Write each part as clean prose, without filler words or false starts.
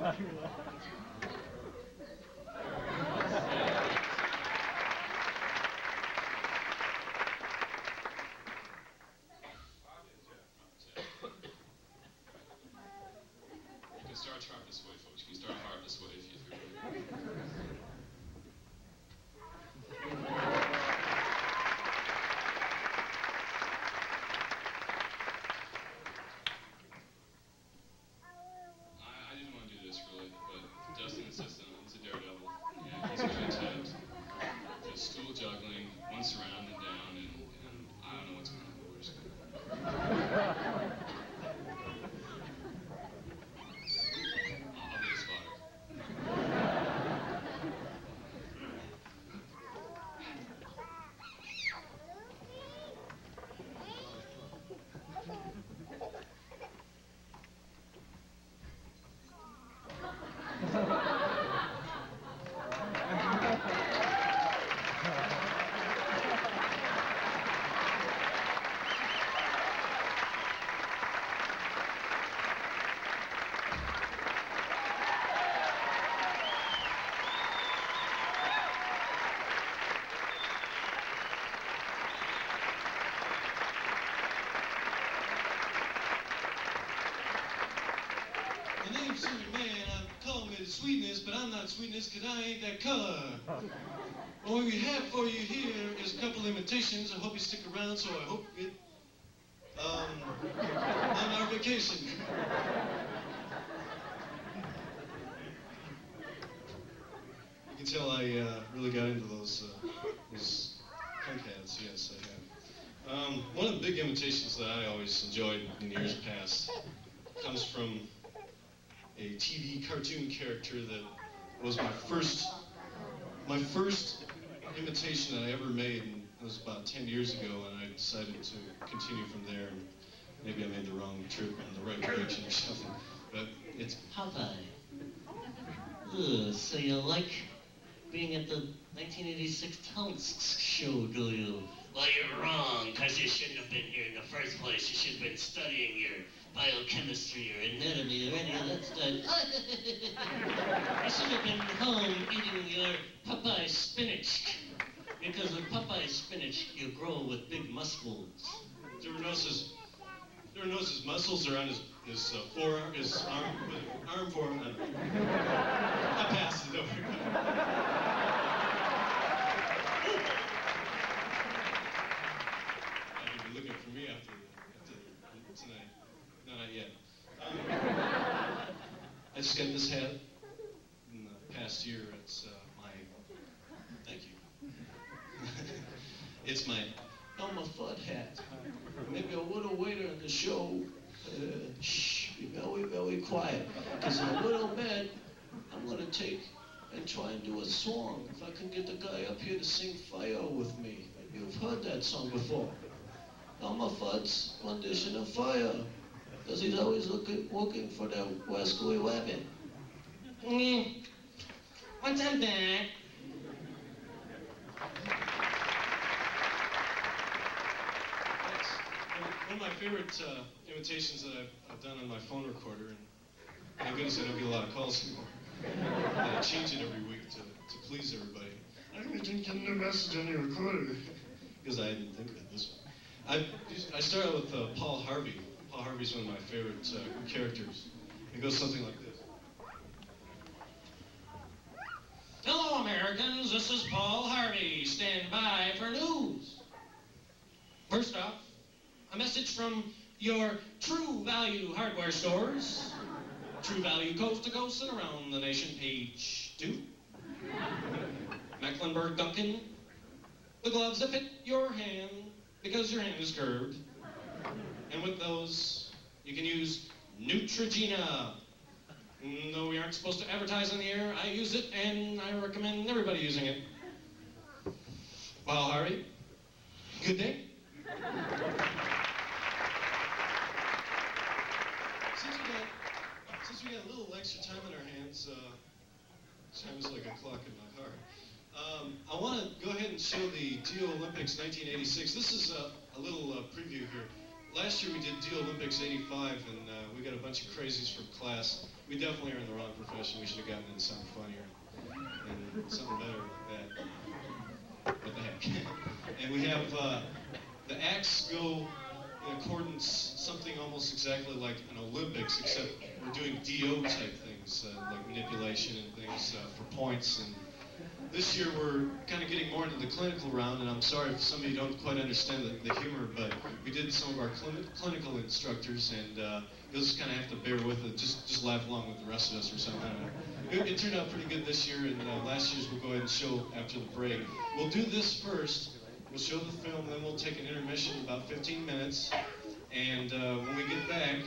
You can start hard this way, folks. You can start hard this way if you're ready. I didn't want to do this really, but Dustin insisted on it. He's a daredevil. And he's going to just stool juggling once around and down, and I don't know what's going on, but we're just going to. I'll be a spotter. Sweetness, but I'm not sweetness because I ain't that color. What we have for you here is a couple imitations. I hope you stick around, so I hope you get on our vacation. You can tell I really got into those punk hats. Yes, I have. One of the big imitations that I always enjoyed in years past comes from a TV cartoon character that was my first imitation that I ever made, and it was about 10 years ago, and I decided to continue from there, and maybe I made the wrong trip in the right direction or something, but it's Popeye. Ugh, so you like being at the 1986 talent show, do you? Well, you're wrong, because you shouldn't have been here in the first place. You should have been studying your biochemistry or anatomy or any of that stuff. You should have been home eating your Popeye spinach. Because with Popeye spinach, you grow with big muscles. Do you ever notice his muscles are on his forearm, his arm forearm? I passed it over. Looking for me after tonight. No, not yet. I just got this hat in the past year. It's my, thank you. It's my Elmer Fudd hat. Maybe a little later in the show, shh, be very, very quiet. Because in a little bit, I'm going to take and try and do a song. If I can get the guy up here to sing Fire with me. Maybe you've heard that song before. Elmer Fudd's Condition of Fire, because he's always looking for the rascally rabbit. What's up there? One of my favorite imitations that I've done on my phone recorder, and thank goodness I don't get a lot of calls anymore. I change it every week to please everybody. I didn't get a message on your recorder, because I didn't think of it this way. I started with Paul Harvey. Paul Harvey's one of my favorite characters. It goes something like this. Hello, Americans. This is Paul Harvey. Stand by for news. First off, a message from your True Value hardware stores. True Value coast to coast and around the nation. Page 2. Mecklenburg Duncan. The gloves that fit your hand, because your hand is curved. And with those, you can use Neutrogena. Though we aren't supposed to advertise on the air, I use it and I recommend everybody using it. Paul Harvey, good day. Since we got a little extra time on our hands, sounds like a clock in my car. I want to go ahead and show the Rio Olympics 1986. This is a little preview here. last year we did D Olympics 85, and we got a bunch of crazies from class. We definitely are in the wrong profession. We should have gotten into something funnier and something better than that. What the heck? And we have the acts go in accordance, something almost exactly like an Olympics, except we're doing DO type things, like manipulation and things for points. And this year we're kind of getting more into the clinical round, and I'm sorry if some of you don't quite understand the humor, but we did some of our clinical instructors, and you'll just kind of have to bear with it, just laugh along with the rest of us or something. It turned out pretty good this year, and last year's we'll go ahead and show after the break. We'll do this first. We'll show the film, then we'll take an intermission about 15 minutes, and when we get back,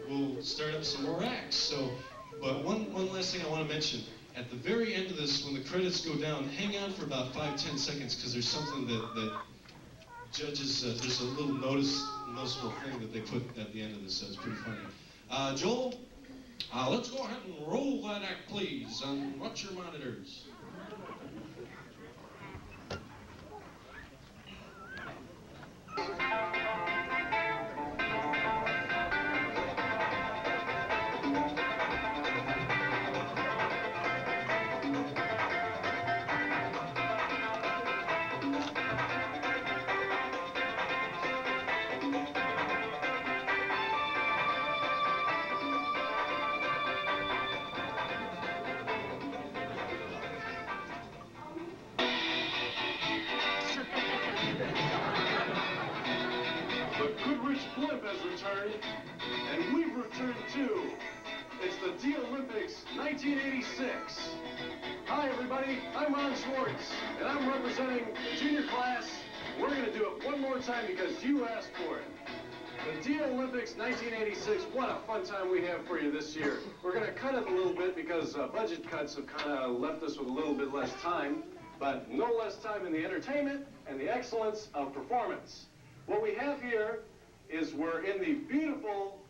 we'll start up some more acts. So, but one last thing I want to mention. At the very end of this, when the credits go down, hang on for about 5-10 seconds, because there's something that judges, there's a little noticeable thing that they put at the end of this, so it's pretty funny. Joel, let's go ahead and roll that act, please, and watch your monitors. And we've returned too. It's the D Olympics 1986. Hi everybody, I'm Ron Schwartz, and I'm representing the junior class. We're going to do it one more time because you asked for it. The D Olympics 1986, what a fun time we have for you this year. We're going to cut it a little bit because budget cuts have kind of left us with a little bit less time, but no less time in the entertainment and the excellence of performance. What we have here is we're in the beautiful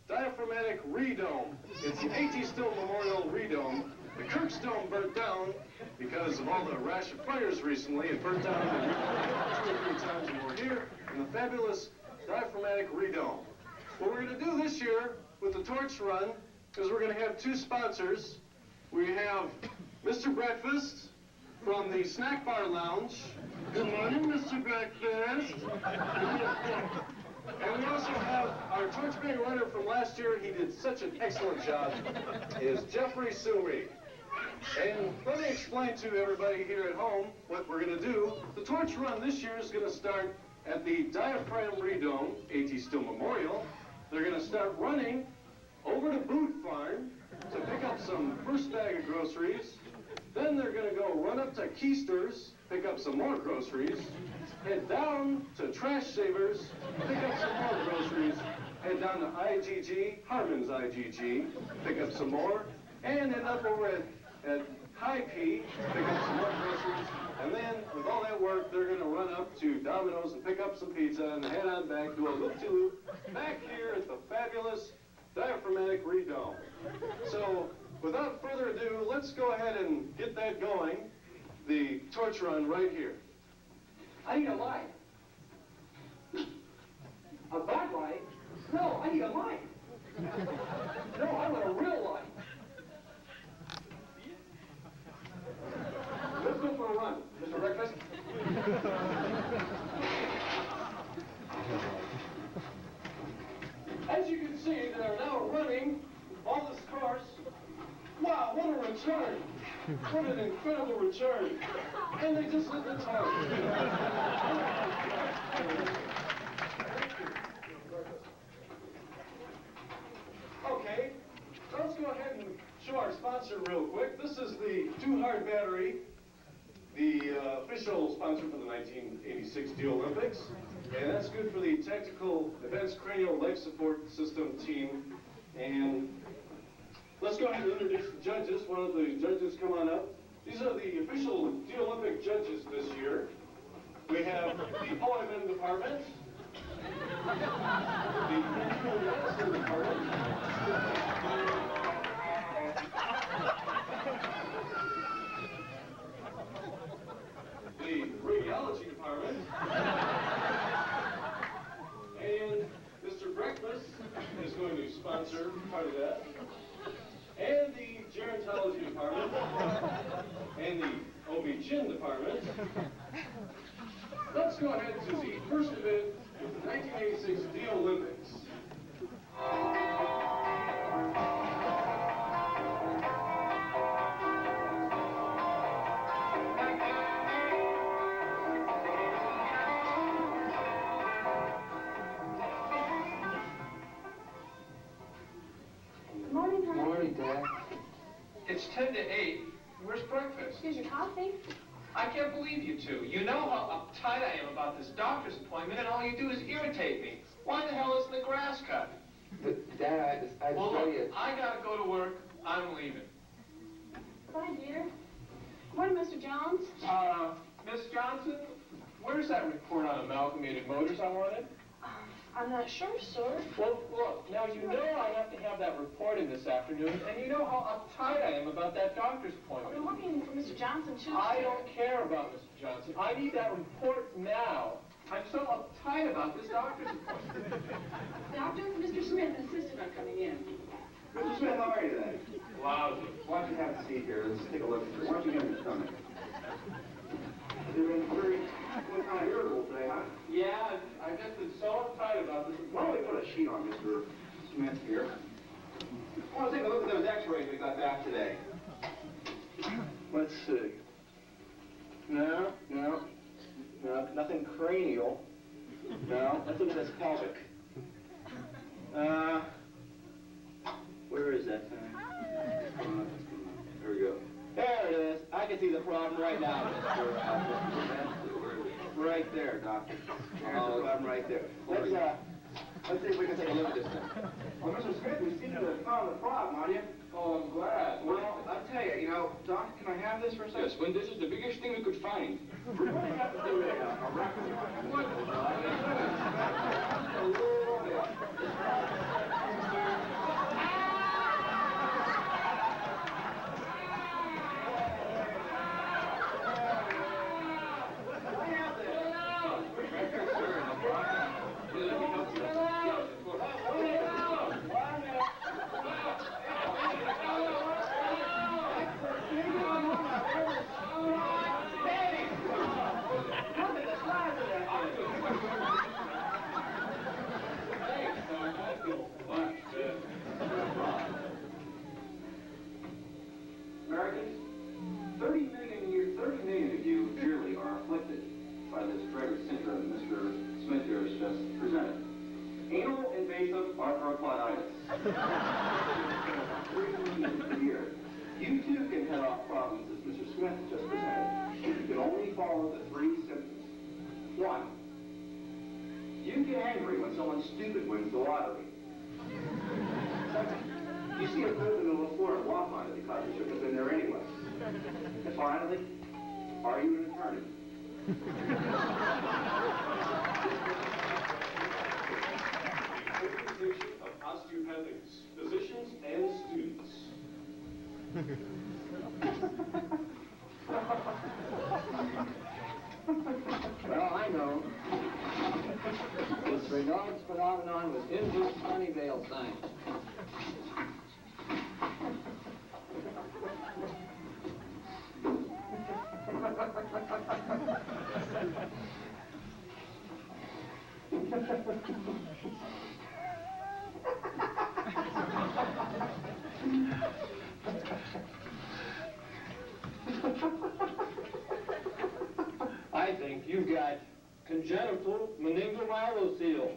diaphragmatic redome. It's the A.T. Still Memorial Redome. The Kirk's Dome burnt down because of all the rash of fires recently. It burnt down 2 or 3 times when we're here in the fabulous diaphragmatic redome. What we're going to do this year with the torch run is we're going to have 2 sponsors. We have Mr. Breakfast from the Snack Bar Lounge. Good morning, Mr. Breakfast. And we also have our torchbearing runner from last year. He did such an excellent job, is Jeffrey Sumi. And let me explain to everybody here at home what we're going to do. The torch run this year is going to start at the Diaphragm Redome, A.T. Still Memorial. They're going to start running over to Boot Farm to pick up some first bag of groceries. Then they're going to go run up to Keister's, pick up some more groceries, head down to Trash Savers, pick up some more groceries, head down to IGG, Harmon's IGG, pick up some more, and end up over at High P, pick up some more groceries, and then with all that work, they're going to run up to Domino's and pick up some pizza and head on back, do a loop-de-loop, back here at the fabulous Diaphragmatic Redome. So, without further ado, let's go ahead and get that going, the torch run right here. I need a light. A bad light? No, I need a light. No, I want a real light. Let's go for a run, Mr. Breakfast. As you can see, they are now running all this course. Wow, what a return! What an incredible return! And they just hit the target. Okay, so let's go ahead and show our sponsor real quick. This is the Too Hard Battery, the official sponsor for the 1986 D Olympics. And that's good for the Tactical Advanced Cranial Life Support System team. And let's go ahead and introduce the judges. One of the judges come on up. These are the official D Olympic judges this year. We have the OMM department, the medicine department, the radiology department, and sponsor, part of that, and the gerontology department, and the OB-GYN department. Let's go ahead to the first event with the 1986 Dio Olympics. Good morning, honey. Morning, Dad. It's 10 to 8. Where's breakfast? Here's your coffee. I can't believe you two. You know how uptight I am about this doctor's appointment, and all you do is irritate me. Why the hell isn't the grass cut? Dad, I Well, tell look, you. I gotta go to work. I'm leaving. Bye, dear. Good morning, Mr. Jones. Miss Johnson, where's that report on Amalgamated Motors I wanted? I'm not sure, sir. Well, look, now you know I have to have that report in this afternoon, and you know how uptight I am about that doctor's I'm appointment. looking for Mr. Johnson, too. I sir. don't care about Mr. Johnson. I need that report now. I'm so uptight about this doctor's appointment. Doctor, Mr. Smith insisted on coming in. Mr. Smith, how are you today? Lousy. Why don't you have a seat here? Let's take a look at you. Why don't you get in your stomach? You've been very kind of irritable today, huh? Yeah, I just been so uptight about this Why don't we appointment. put a sheet on Mr. Smith here? I want to take a look at those x-rays we got back today. Let's see. No, nothing cranial. No, let's look at this pelvic. Where is that thing? There we go. There it is. I can see the problem right now, Mr. Smith. Right there, doctor. There's the problem right there. Let's see if we can take a look at this thing. Well, Mr. Smith, we seem to have found the problem, aren't you? Oh, I'm glad. Well, I'll tell you, Doc, can I have this for a second? Yes, when this is the biggest thing we could find. We're going to have to do a record. Americans, 30 million of you dearly are afflicted by this dreaded syndrome Mr. Smith here has just presented. Anal invasive arthropoditis. 3 million a year. You too can head off problems as Mr. Smith just presented. You can only follow the 3 symptoms. 1. You get angry when someone stupid wins the lottery. 2nd, you see a foot in the middle of the floor and walk on it because you shouldn't have been there anyway. And finally, are you an attorney? Presentation of osteopathic physicians and students. Well, I know. This Reynolds phenomenon was induced Sunnyvale science. I think you've got congenital meningomyelocele.